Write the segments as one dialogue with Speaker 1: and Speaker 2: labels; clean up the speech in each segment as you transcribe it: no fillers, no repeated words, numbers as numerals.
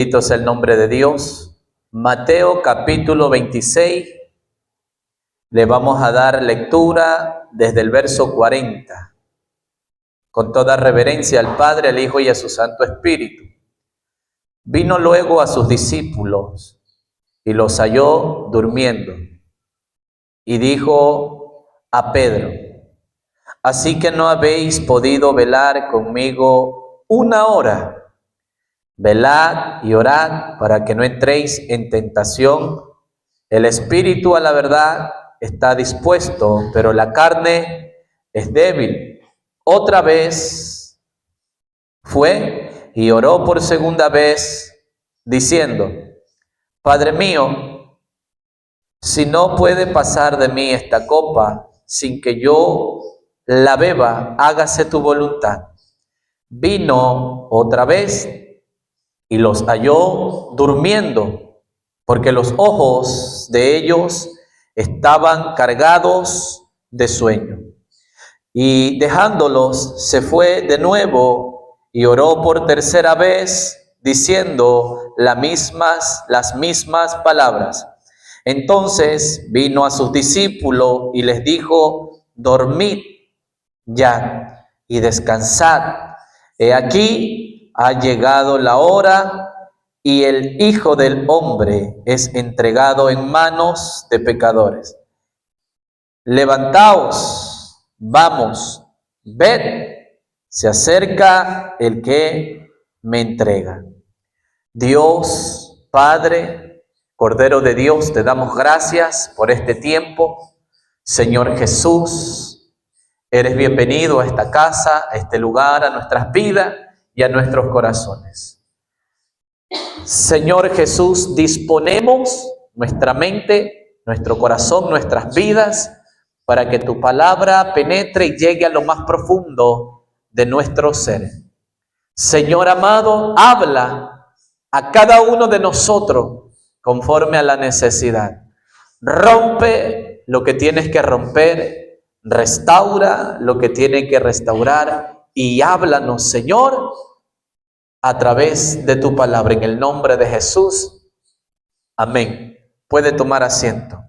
Speaker 1: Bendito sea el nombre de Dios. Mateo capítulo 26. Le vamos a dar lectura desde el verso 40. Con toda reverencia al Padre, al Hijo y a su Santo Espíritu. Vino luego a sus discípulos y los halló durmiendo. Y dijo a Pedro: ¿así que no habéis podido velar conmigo una hora? Velad y orad para que no entréis en tentación. El espíritu a la verdad está dispuesto, pero la carne es débil. Otra vez fue y oró por segunda vez, diciendo: Padre mío, si no puede pasar de mí esta copa sin que yo la beba, hágase tu voluntad. Vino otra vez y los halló durmiendo, porque los ojos de ellos estaban cargados de sueño. Y dejándolos, se fue de nuevo y oró por tercera vez, diciendo las mismas palabras. Entonces vino a sus discípulos y les dijo: dormid ya y descansad. He aquí, ha llegado la hora y el Hijo del Hombre es entregado en manos de pecadores. Levantaos, vamos, ved, se acerca el que me entrega. Dios, Padre, Cordero de Dios, te damos gracias por este tiempo. Señor Jesús, eres bienvenido a esta casa, a este lugar, a nuestras vidas y a nuestros corazones. Señor Jesús, disponemos nuestra mente, nuestro corazón, nuestras vidas, para que tu palabra penetre y llegue a lo más profundo de nuestro ser. Señor amado, habla a cada uno de nosotros conforme a la necesidad. Rompe lo que tienes que romper, restaura lo que tiene que restaurar y háblanos, Señor, a través de tu palabra. En el nombre de Jesús. Amén. Puede tomar asiento.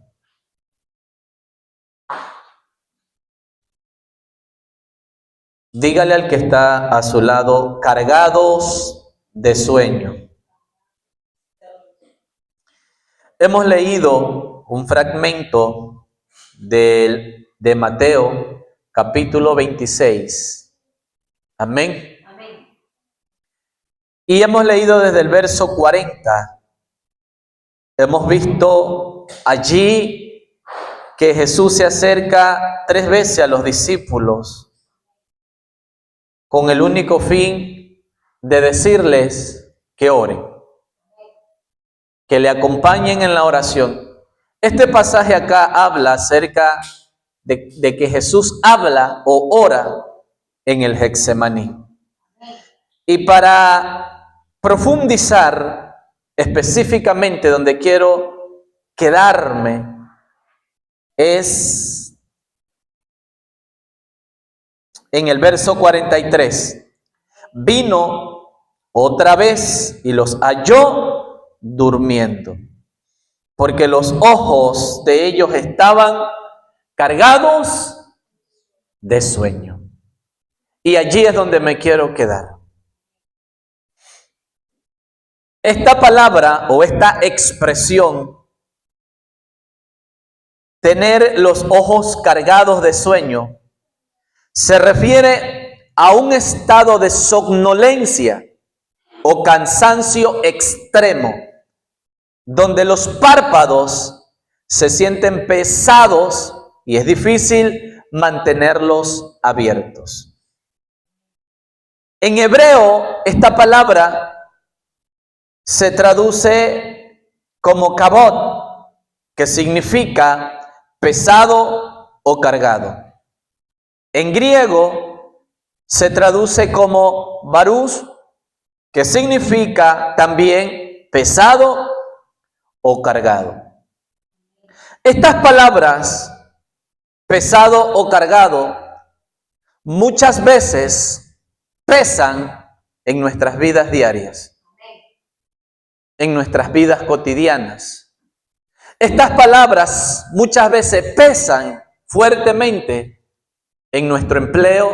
Speaker 1: Dígale al que está a su lado: cargados de sueño. Hemos leído un fragmento de Mateo, capítulo 26. Amén. Amén. Y hemos leído desde el verso 40. Hemos visto allí que Jesús se acerca 3 veces a los discípulos con el único fin de decirles que oren, que le acompañen en la oración. Este pasaje acá habla acerca de que Jesús habla o ora en el Getsemaní. Y para profundizar específicamente donde quiero quedarme es en el verso 43. Vino otra vez y los halló durmiendo, porque los ojos de ellos estaban cargados de sueño. Y allí es donde me quiero quedar. Esta palabra o esta expresión, tener los ojos cargados de sueño, se refiere a un estado de somnolencia o cansancio extremo, donde los párpados se sienten pesados y es difícil mantenerlos abiertos. En hebreo, esta palabra se traduce como kabod, que significa pesado o cargado. En griego se traduce como barús, que significa también pesado o cargado. Estas palabras, pesado o cargado, muchas veces pesan en nuestras vidas diarias. en nuestras vidas cotidianas. Estas palabras muchas veces pesan fuertemente en nuestro empleo,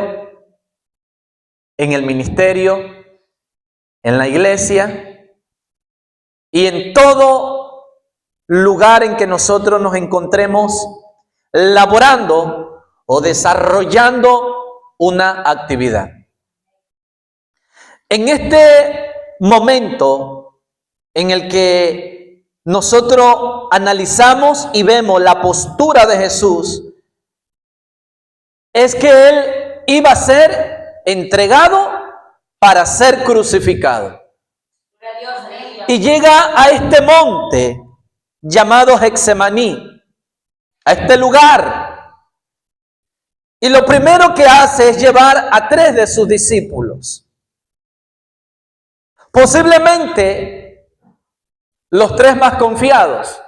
Speaker 1: en el ministerio, en la iglesia y en todo lugar en que nosotros nos encontremos laborando o desarrollando una actividad. En este momento en el que nosotros analizamos y vemos la postura de Jesús, es que Él iba a ser entregado para ser crucificado. Y llega a este monte llamado Getsemaní, a este lugar. Y lo primero que hace es llevar a 3 de sus discípulos. Posiblemente los 3 más confiados.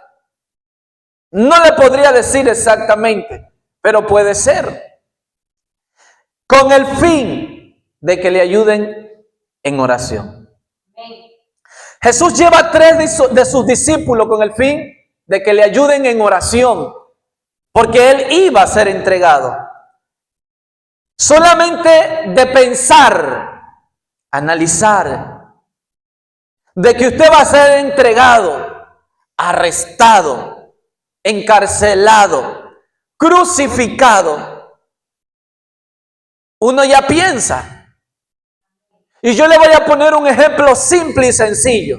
Speaker 1: No le podría decir exactamente, pero puede ser. Con el fin de que le ayuden en oración. Jesús lleva a 3 de sus discípulos con el fin de que le ayuden en oración, porque Él iba a ser entregado. Solamente de pensar, analizar, de que usted va a ser entregado, arrestado, encarcelado, crucificado, uno ya piensa. Y yo le voy a poner un ejemplo simple y sencillo.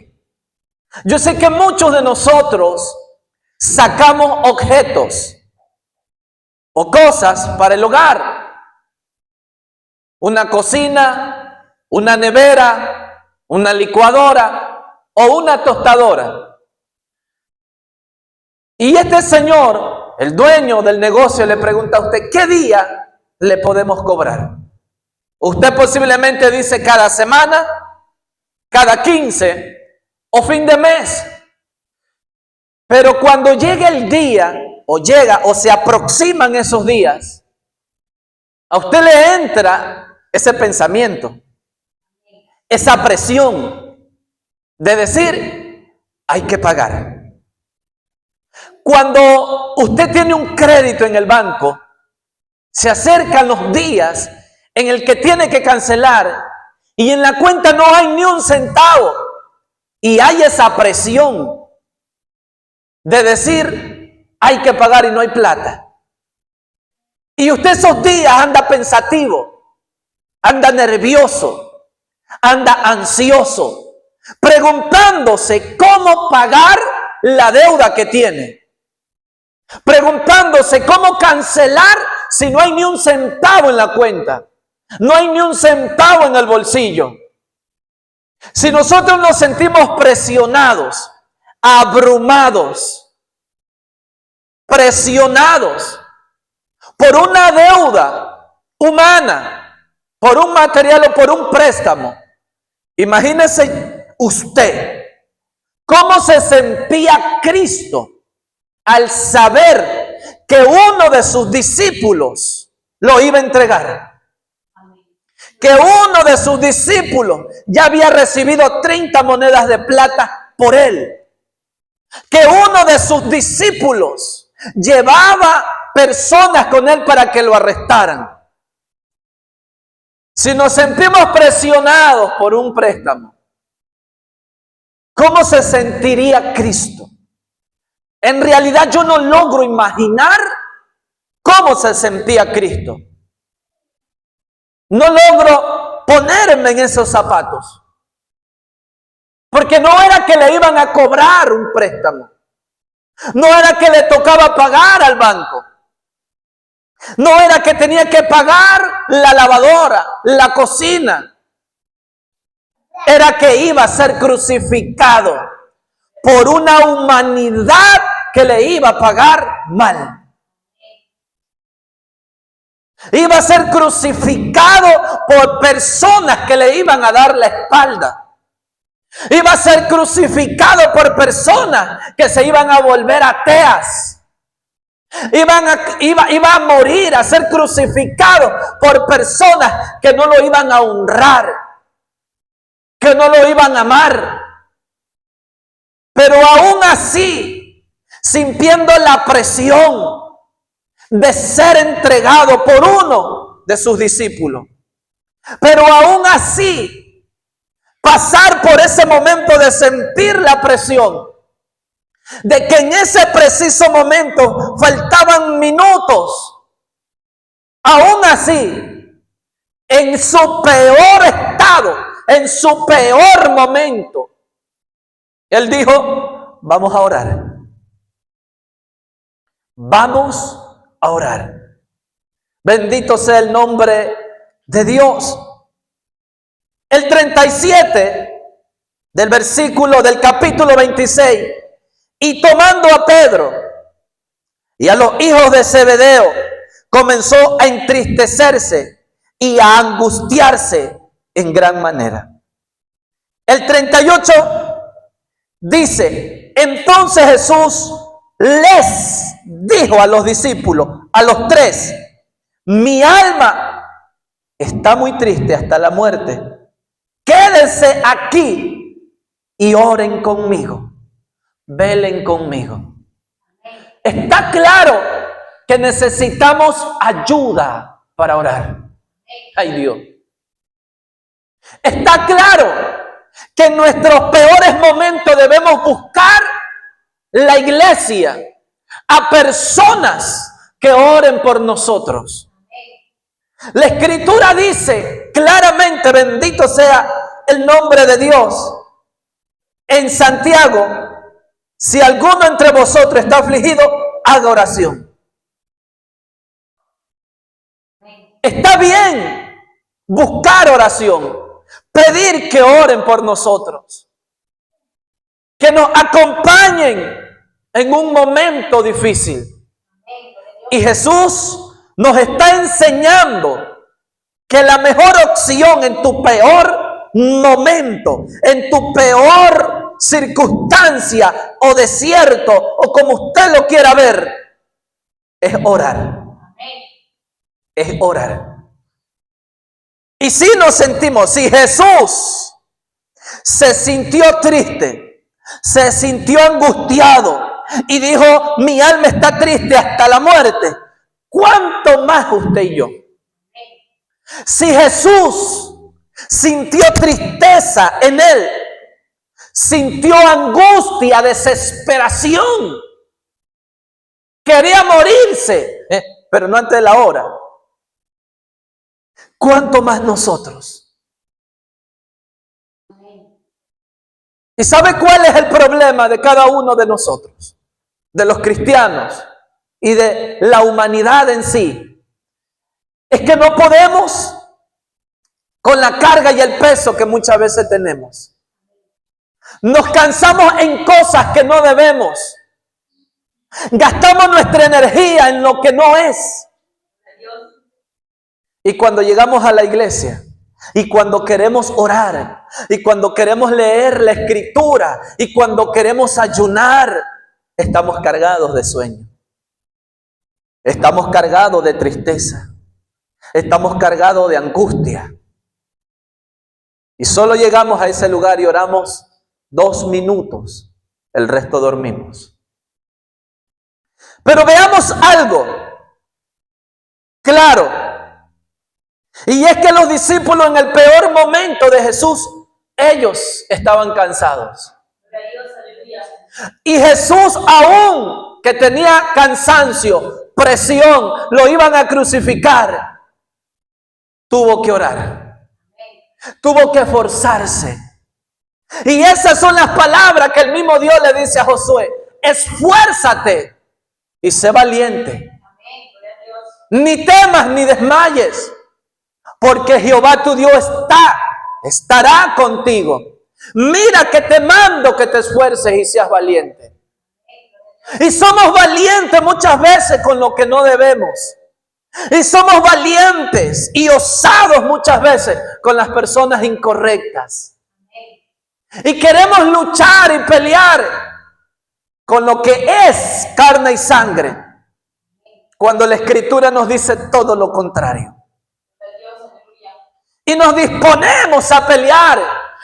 Speaker 1: Yo sé que muchos de nosotros sacamos objetos o cosas para el hogar. Una cocina, una nevera, una licuadora o una tostadora. Y este señor, el dueño del negocio, le pregunta a usted, ¿qué día le podemos cobrar? Usted posiblemente dice cada semana, cada 15 o fin de mes. Pero cuando llegue el día, o llega o se aproximan esos días, a usted le entra ese pensamiento, esa presión de decir, hay que pagar. Cuando usted tiene un crédito en el banco, se acercan los días en el que tiene que cancelar y en la cuenta no hay ni un centavo y hay esa presión de decir hay que pagar y no hay plata. Y usted esos días anda pensativo, anda nervioso, anda ansioso, preguntándose cómo pagar la deuda que tiene, preguntándose cómo cancelar si no hay ni un centavo en la cuenta. No hay ni un centavo en el bolsillo. Si nosotros nos sentimos presionados, abrumados, presionados por una deuda humana, por un material o por un préstamo, imagínese usted cómo se sentía Cristo al saber que uno de sus discípulos lo iba a entregar. Que uno de sus discípulos ya había recibido 30 monedas de plata por él. Que uno de sus discípulos llevaba personas con él para que lo arrestaran. Si nos sentimos presionados por un préstamo, ¿cómo se sentiría Cristo? En realidad yo no logro imaginar cómo se sentía Cristo. No logro ponerme en esos zapatos. Porque no era que le iban a cobrar un préstamo. No era que le tocaba pagar al banco. No era que tenía que pagar la lavadora, la cocina. Era que iba a ser crucificado por una humanidad que le iba a pagar mal. Iba a ser crucificado por personas que le iban a dar la espalda. Iba a ser crucificado por personas que se iban a volver ateas. Iba a morir, a ser crucificado por personas que no lo iban a honrar, que no lo iban a amar. Pero aún así, sintiendo la presión de ser entregado por uno de sus discípulos, pero aún así, pasar por ese momento de sentir la presión, de que en ese preciso momento faltaban minutos, aún así, en su peor estado, en su peor momento, él dijo: vamos a orar. Vamos a orar. Bendito sea el nombre de Dios. El 37 del versículo del capítulo 26. Y tomando a Pedro y a los hijos de Zebedeo, comenzó a entristecerse y a angustiarse en gran manera. El 38 dice: entonces Jesús les dijo a los discípulos, a los tres: mi alma está muy triste hasta la muerte. Quédense aquí y oren conmigo. Velen conmigo. Está claro que necesitamos ayuda para orar. Ay, Dios. Está claro que en nuestros peores momentos debemos buscar la iglesia, a personas que oren por nosotros. La Escritura dice claramente, bendito sea el nombre de Dios, en Santiago: si alguno entre vosotros está afligido, haga oración. Está bien buscar oración, pedir que oren por nosotros, que nos acompañen en un momento difícil. Y Jesús nos está enseñando que la mejor opción en tu peor momento, en tu peor circunstancia o desierto, o como usted lo quiera ver, es orar. Es orar. Y si nos sentimos, si Jesús se sintió triste, se sintió angustiado y dijo: mi alma está triste hasta la muerte, ¿cuánto más usted y yo? Si Jesús sintió tristeza en él, sintió angustia, desesperación, quería morirse, pero no antes de la hora, ¿cuánto más nosotros? ¿Y sabe cuál es el problema de cada uno de nosotros, de los cristianos y de la humanidad en sí? Es que no podemos con la carga y el peso que muchas veces tenemos. Nos cansamos en cosas que no debemos. Gastamos nuestra energía en lo que no es. Y cuando llegamos a la iglesia, y cuando queremos orar, y cuando queremos leer la Escritura, y cuando queremos ayunar, estamos cargados de sueño. Estamos cargados de tristeza. Estamos cargados de angustia. Y solo llegamos a ese lugar y oramos 2 minutos. El resto dormimos. Pero veamos algo claro. Y es que los discípulos en el peor momento de Jesús, ellos estaban cansados. Y Jesús, aún que tenía cansancio, presión, lo iban a crucificar, tuvo que orar. Tuvo que esforzarse. Y esas son las palabras que el mismo Dios le dice a Josué: esfuérzate y sé valiente. Ni temas ni desmayes, porque Jehová tu Dios estará contigo. Mira que te mando que te esfuerces y seas valiente. Y somos valientes muchas veces con lo que no debemos. Y somos valientes y osados muchas veces con las personas incorrectas. Y queremos luchar y pelear con lo que es carne y sangre, cuando la Escritura nos dice todo lo contrario. Y nos disponemos a pelear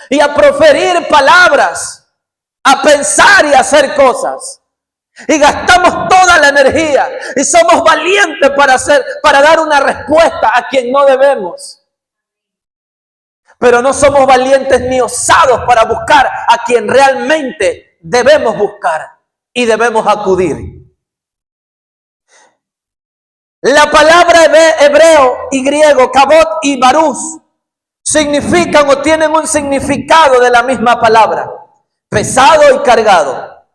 Speaker 1: y a proferir palabras a pensar y a hacer cosas. Y gastamos toda la energía y somos valientes para dar una respuesta a quien no debemos. Pero no somos valientes ni osados para buscar a quien realmente debemos buscar y debemos acudir. La palabra hebreo y griego, kabot y baruz, significan o tienen un significado de la misma palabra, pesado y cargado.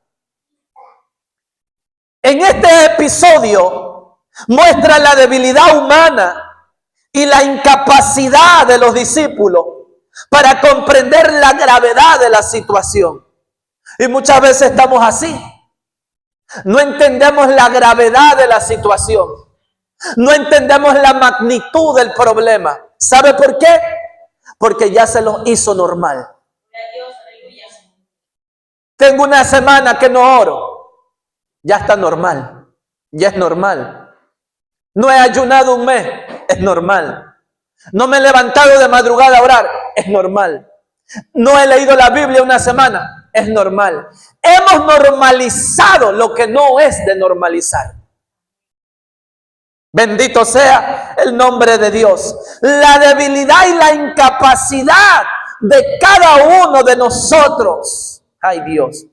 Speaker 1: En este episodio muestra la debilidad humana y la incapacidad de los discípulos para comprender la gravedad de la situación. Y muchas veces estamos así. No entendemos la gravedad de la situación. No entendemos la magnitud del problema. ¿Sabe por qué? Porque ya se lo hizo normal. Tengo una semana que no oro. Ya está normal. Ya es normal. No he ayunado un mes. Es normal. No me he levantado de madrugada a orar. Es normal. No he leído la Biblia una semana. Es normal. Hemos normalizado lo que no es de normalizar. Bendito sea el nombre de Dios. La debilidad y la incapacidad de cada uno de nosotros, ay Dios,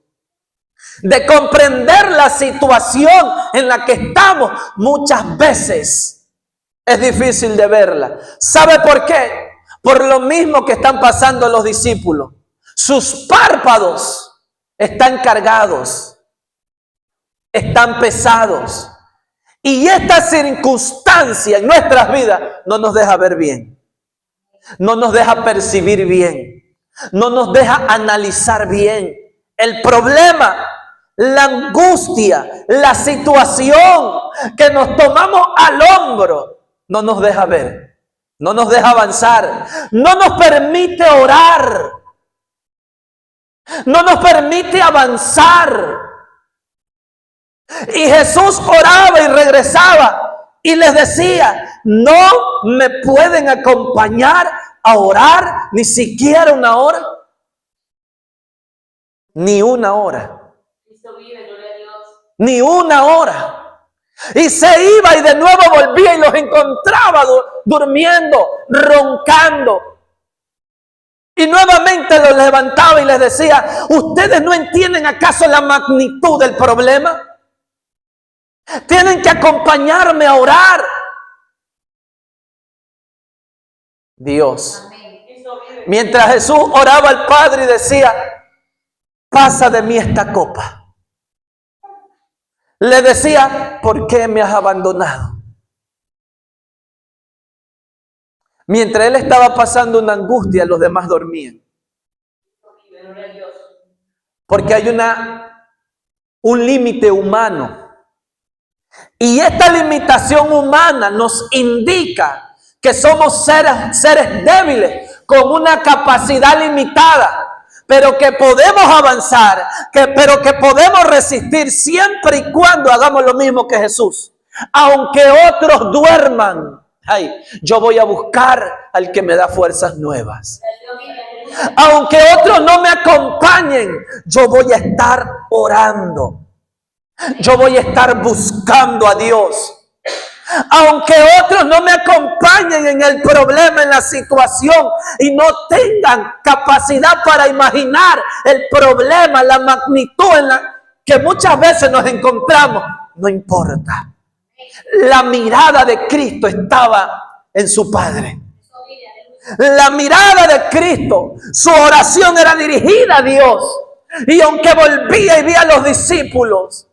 Speaker 1: de comprender la situación en la que estamos, muchas veces es difícil de verla. ¿Sabe por qué? Por lo mismo que están pasando los discípulos. Sus párpados están cargados, están pesados. Y esta circunstancia en nuestras vidas no nos deja ver bien, no nos deja percibir bien, no nos deja analizar bien el problema, la angustia, la situación que nos tomamos al hombro. No nos deja ver, no nos deja avanzar, no nos permite orar, no nos permite avanzar. Y Jesús oraba y regresaba y les decía, no me pueden acompañar a orar ni siquiera una hora. Ni una hora. Ni una hora. Y se iba y de nuevo volvía y los encontraba durmiendo, roncando. Y nuevamente los levantaba y les decía, ¿ustedes no entienden acaso la magnitud del problema? Tienen que acompañarme a orar. Dios. Mientras Jesús oraba al Padre y decía, pasa de mí esta copa. Le decía, ¿por qué me has abandonado? Mientras él estaba pasando una angustia, los demás dormían. Porque hay un límite humano. Y esta limitación humana nos indica que somos seres débiles, con una capacidad limitada, pero que podemos avanzar, pero que podemos resistir siempre y cuando hagamos lo mismo que Jesús. Aunque otros duerman, yo voy a buscar al que me da fuerzas nuevas. Aunque otros no me acompañen, yo voy a estar orando. Yo voy a estar buscando a Dios. Aunque otros no me acompañen en el problema, en la situación, y no tengan capacidad para imaginar el problema, la magnitud en la que muchas veces nos encontramos, no importa. La mirada de Cristo estaba en su Padre. La mirada de Cristo, su oración era dirigida a Dios. Y aunque volvía y veía a los discípulos,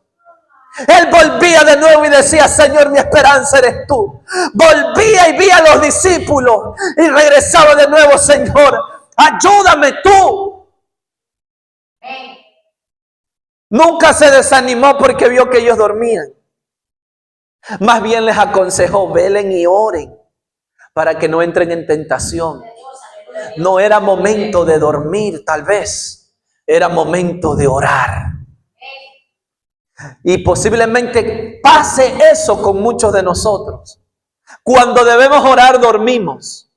Speaker 1: él volvía de nuevo y decía, Señor, mi esperanza eres tú. Volvía y veía a los discípulos y regresaba de nuevo, Señor, ayúdame tú. Nunca se desanimó porque vio que ellos dormían. Más bien les aconsejó, velen y oren para que no entren en tentación. No era momento de dormir, tal vez. Era momento de orar. Y posiblemente pase eso con muchos de nosotros. Cuando debemos orar, dormimos.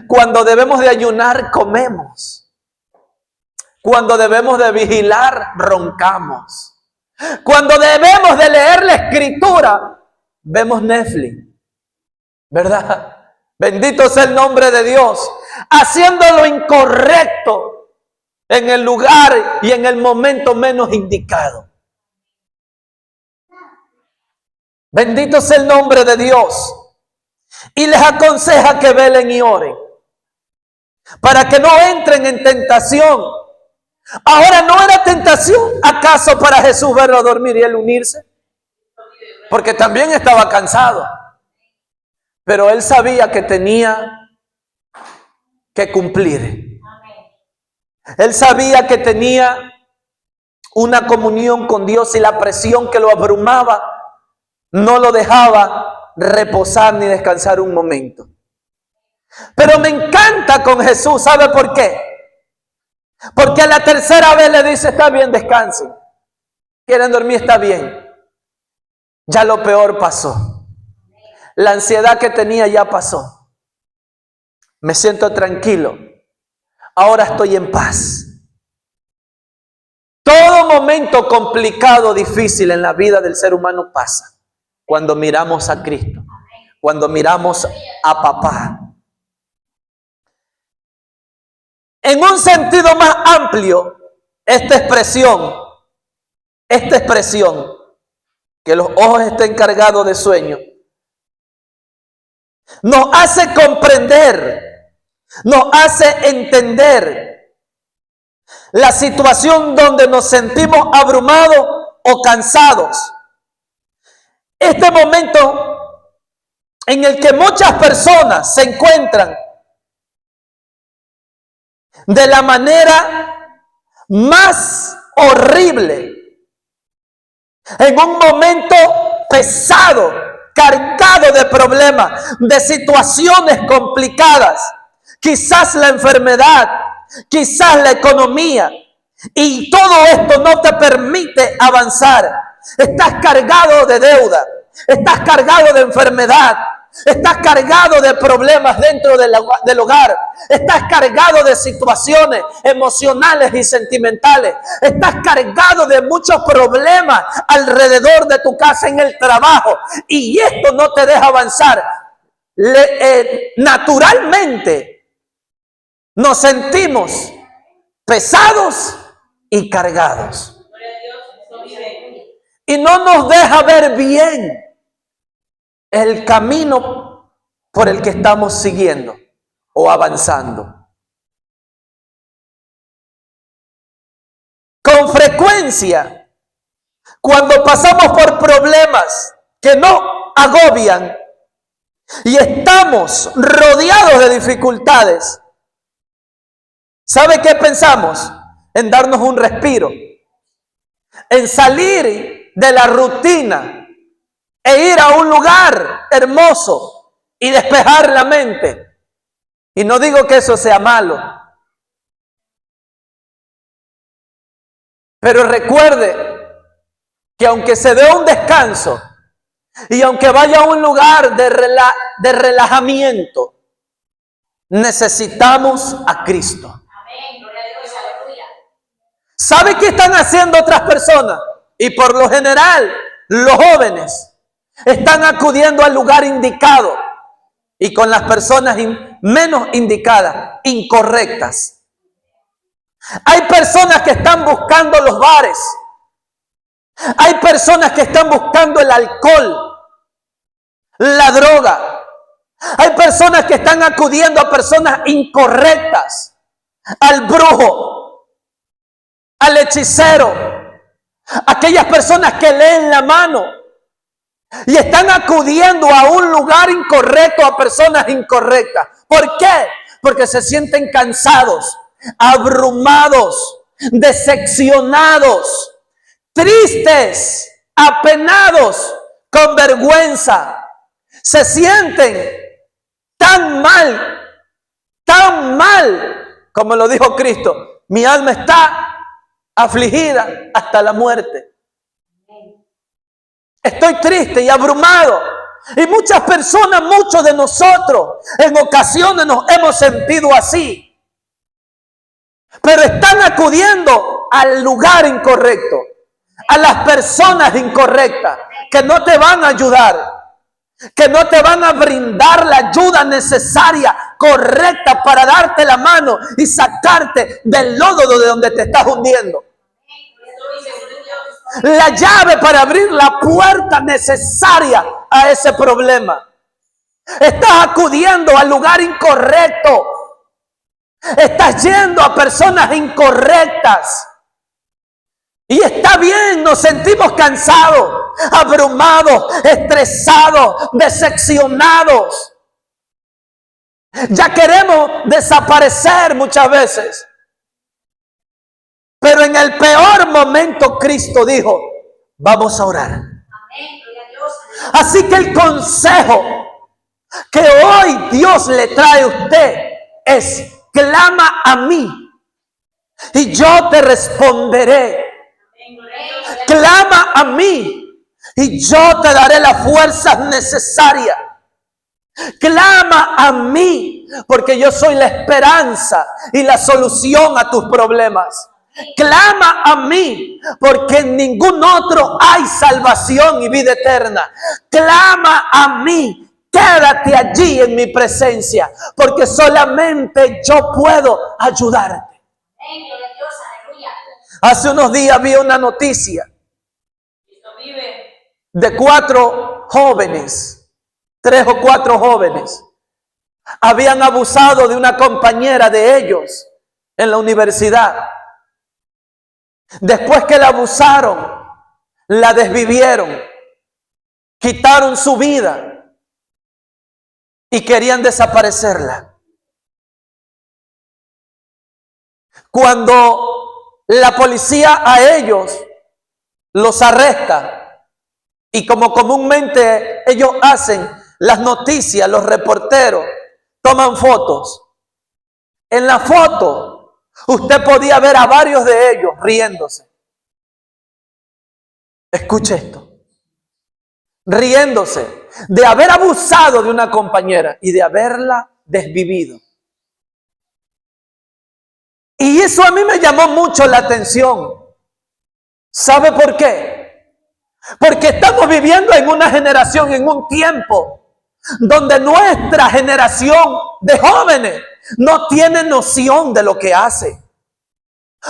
Speaker 1: Cuando debemos de ayunar, comemos. Cuando debemos de vigilar, roncamos. Cuando debemos de leer la Escritura, vemos Netflix. ¿Verdad? Bendito sea el nombre de Dios. Haciendo lo incorrecto en el lugar y en el momento menos indicado. Bendito sea el nombre de Dios. Y les aconseja que velen y oren, para que no entren en tentación. Ahora, ¿no era tentación acaso para Jesús verlo dormir y él unirse? Porque también estaba cansado. Pero él sabía que tenía que cumplir. Él sabía que tenía una comunión con Dios y la presión que lo abrumaba no lo dejaba reposar ni descansar un momento. Pero me encanta con Jesús, ¿sabe por qué? Porque a la tercera vez le dice, está bien, descansen. Quieren dormir, está bien. Ya lo peor pasó. La ansiedad que tenía ya pasó. Me siento tranquilo. Ahora estoy en paz. Todo momento complicado, difícil en la vida del ser humano pasa cuando miramos a Cristo, cuando miramos a papá. En un sentido más amplio, esta expresión, que los ojos estén cargados de sueño, nos hace comprender, nos hace entender la situación donde nos sentimos abrumados o cansados. Este momento en el que muchas personas se encuentran de la manera más horrible, en un momento pesado, cargado de problemas, de situaciones complicadas, quizás la enfermedad, quizás la economía, y todo esto no te permite avanzar. Estás cargado de deuda, estás cargado de enfermedad, estás cargado de problemas dentro del hogar, estás cargado de situaciones emocionales y sentimentales, estás cargado de muchos problemas alrededor de tu casa, en el trabajo, y esto no te deja avanzar. Naturalmente nos sentimos pesados y cargados. Y no nos deja ver bien el camino por el que estamos siguiendo o avanzando. Con frecuencia, cuando pasamos por problemas que nos agobian y estamos rodeados de dificultades, ¿sabe qué pensamos? En darnos un respiro, en salir de la rutina e ir a un lugar hermoso y despejar la mente. Y no digo que eso sea malo, pero recuerde que aunque se dé un descanso y aunque vaya a un lugar de relajamiento, necesitamos a Cristo. ¿Sabe qué están haciendo otras personas? Y por lo general, los jóvenes están acudiendo al lugar indicado y con las personas menos indicadas, incorrectas. Hay personas que están buscando los bares. Hay personas que están buscando el alcohol, la droga. Hay personas que están acudiendo a personas incorrectas, al brujo, al hechicero, aquellas personas que leen la mano y están acudiendo a un lugar incorrecto, a personas incorrectas. ¿Por qué? Porque se sienten cansados, abrumados, decepcionados, tristes, apenados, con vergüenza. Se sienten tan mal, como lo dijo Cristo. Mi alma está afligida hasta la muerte. Estoy triste y abrumado. Y muchas personas, muchos de nosotros, en ocasiones nos hemos sentido así. pero están acudiendo al lugar incorrecto, a las personas incorrectas, que no te van a ayudar, que no te van a brindar la ayuda necesaria, correcta, para darte la mano y sacarte del lodo de donde te estás hundiendo. La llave para abrir la puerta necesaria a ese problema. Estás acudiendo al lugar incorrecto. Estás yendo a personas incorrectas. Y está bien, nos sentimos cansados, abrumados, estresados, decepcionados. Ya queremos desaparecer muchas veces. Pero en el peor momento Cristo dijo, vamos a orar. Así que el consejo que hoy Dios le trae a usted es, clama a mí y yo te responderé. Clama a mí y yo te daré las fuerzas necesarias. Clama a mí porque yo soy la esperanza y la solución a tus problemas. Clama a mí porque en ningún otro hay salvación y vida eterna. Clama a mí. Quédate allí en mi presencia porque solamente yo puedo ayudarte. Hace unos días vi una noticia de 4 jóvenes, 3 o 4 jóvenes, habían abusado de una compañera de ellos en la universidad. Después que la abusaron, la desvivieron, quitaron su vida y querían desaparecerla. Cuando la policía a ellos los arresta, y como comúnmente ellos hacen, las noticias, los reporteros toman fotos. En la foto usted podía ver a varios de ellos riéndose. Escuche esto. Riéndose de haber abusado de una compañera y de haberla desvivido. Y eso a mí me llamó mucho la atención. ¿Sabe por qué? Porque estamos viviendo en una generación, en un tiempo donde nuestra generación de jóvenes no tiene noción de lo que hace.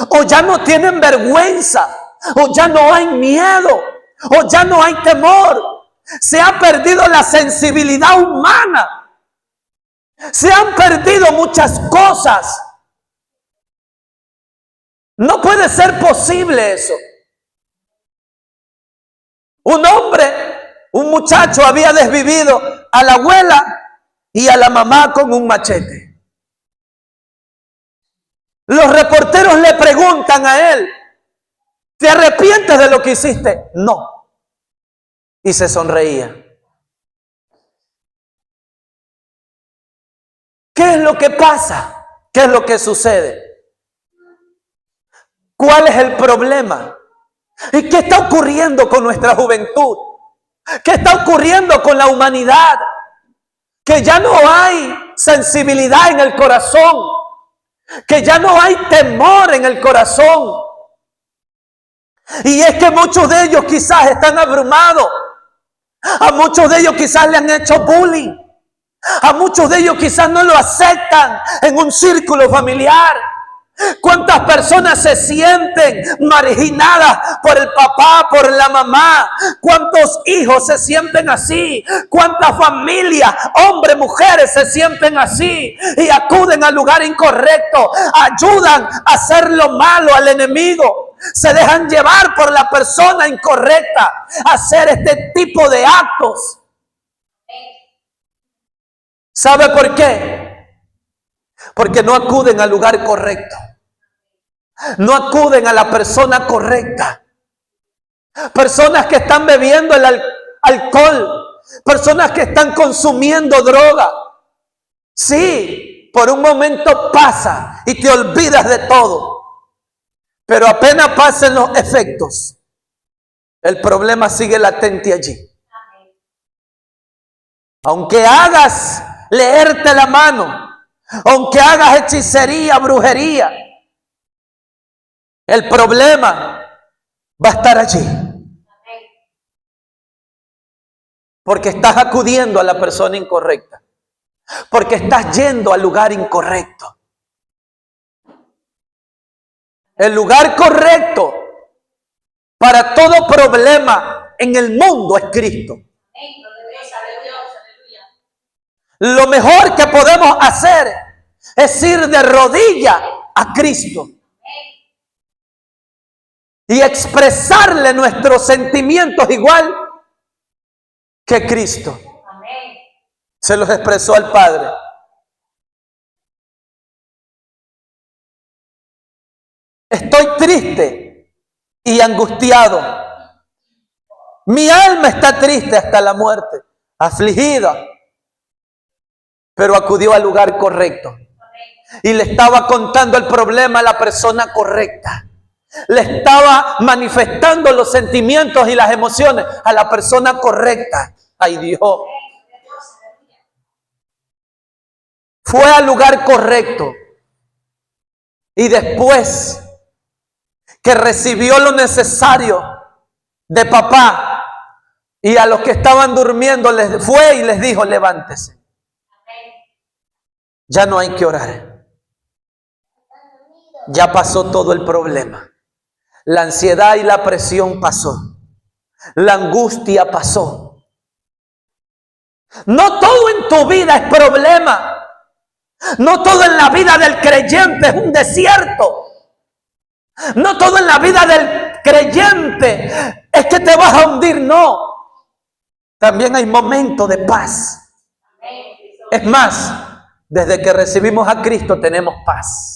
Speaker 1: O ya no tienen vergüenza, o ya no hay miedo, o ya no hay temor. Se ha perdido la sensibilidad humana. Se han perdido muchas cosas. No puede ser posible eso. Un hombre, un muchacho había desvivido a la abuela y a la mamá con un machete. Los reporteros le preguntan a él, ¿te arrepientes de lo que hiciste? No. Y se sonreía. ¿Qué es lo que pasa? ¿Qué es lo que sucede? ¿Cuál es el problema? ¿Y qué está ocurriendo con nuestra juventud? ¿Qué está ocurriendo con la humanidad? Que ya no hay sensibilidad en el corazón. Que ya no hay temor en el corazón. Y es que muchos de ellos quizás están abrumados. A muchos de ellos quizás le han hecho bullying. A muchos de ellos quizás no lo aceptan en un círculo familiar. ¿Cuántas personas se sienten marginadas por el papá, por la mamá? ¿Cuántos hijos se sienten así? ¿Cuántas familias, hombres, mujeres se sienten así? Y acuden al lugar incorrecto, ayudan a hacer lo malo al enemigo. Se dejan llevar por la persona incorrecta a hacer este tipo de actos. ¿Sabe por qué? Porque no acuden al lugar correcto. No acuden a la persona correcta. Personas que están bebiendo el alcohol. Personas que están consumiendo droga. Sí, por un momento pasa y te olvidas de todo. Pero apenas pasen los efectos, el problema sigue latente allí. Aunque hagas leerte la mano, aunque hagas hechicería, brujería, el problema va a estar allí. Porque estás acudiendo a la persona incorrecta. Porque estás yendo al lugar incorrecto. El lugar correcto para todo problema en el mundo es Cristo. Lo mejor que podemos hacer es ir de rodillas a Cristo y expresarle nuestros sentimientos igual que Cristo se los expresó al Padre. Estoy triste y angustiado. Mi alma está triste hasta la muerte, afligida. Pero acudió al lugar correcto. Y le estaba contando el problema a la persona correcta. Le estaba manifestando los sentimientos y las emociones a la persona correcta. Ay, Dios. Fue al lugar correcto. Y después que recibió lo necesario de papá y a los que estaban durmiendo les fue y les dijo: levántese. Ya no hay que orar. Ya pasó todo el problema. La ansiedad y la presión pasó. La angustia pasó. No todo en tu vida es problema. No todo en la vida del creyente es un desierto. No todo en la vida del creyente es que te vas a hundir. No. También hay momentos de paz. Es más, desde que recibimos a Cristo tenemos paz.